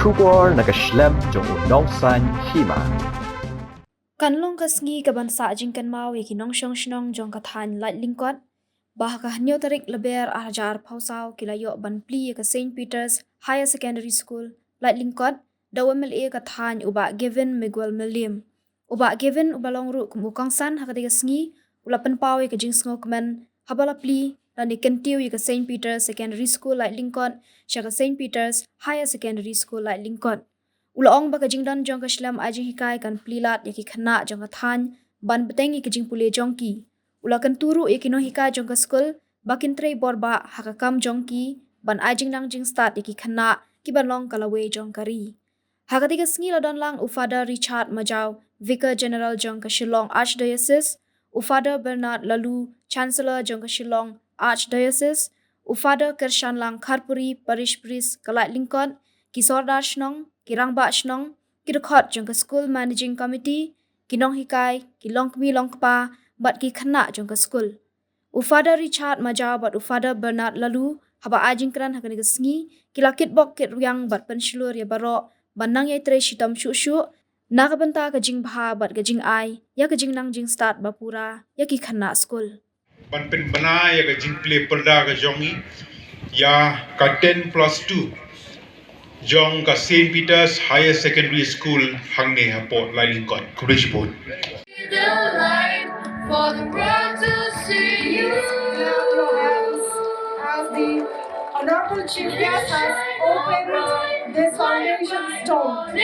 Trubor nakaslem jong udongsan Hima. Kanlong kasngi kaban sa jing kan mau yaki nong shong shnong jong kathan Laitlyngkot bah ka hanyo tarik leber ajar pausau kilayo ban Plie ka St. Peter's Higher Secondary School Laitlyngkot dawamel e kathan uba given Miguel Milim uba given ubalong ru kumukang san hakatiga sngi ulapan pau ka jing sngo kmen habala Plie dan ikentiu ka St. Peter's Secondary School Laitlyngkot sya ka St. Peter's Higher Secondary School Laitlyngkot Ulaong baka jingdan jong ka shlam ajing hikai kan plilat yaki khana jong ka than ban beteng yaki jing pule jongki. Ula kan turu yaki no hikai jong ka skul bakin trei borba hakakam jongki ban ajing nang jing start yaki khana ki ban long kalawe jong kari. Hakatiga sngi ladon lang ufada Richard Majau, Vicar General jong ka Shillong Archdiocese, ufada Bernard Lalu, Chancellor jong ka Shillong Archdiocese, ufada Kershan lang Kharpuri Parish Priest ka Laitlyngkot, Kisordar Shnong, Kirangba Shnong, Kidokot jong ka School Managing Committee, Kinong Hikai, Kilong Kmi Longkpa, bat ki khana jong ka school. Ufada Richard Majau bat ufada Bernard Lalu, haba ajing kran hakani ka sngi, kilakit bok kit ruyang bat penshulur ya baro, banang ya tre shitam shushu, nakabanta ka jing bha bat ka jing ai, ya ka jing nang jing start bapura, ya ki khana school. Ban pen bana ya ka jing play perda ka jongi, ya ka 10+2. Jong ka St. Peter's Higher Secondary School hangne hapot Laitlyngkot Kurish Board. The light for the world to see you. As the Honorable Chief Guest has opened this foundation stone.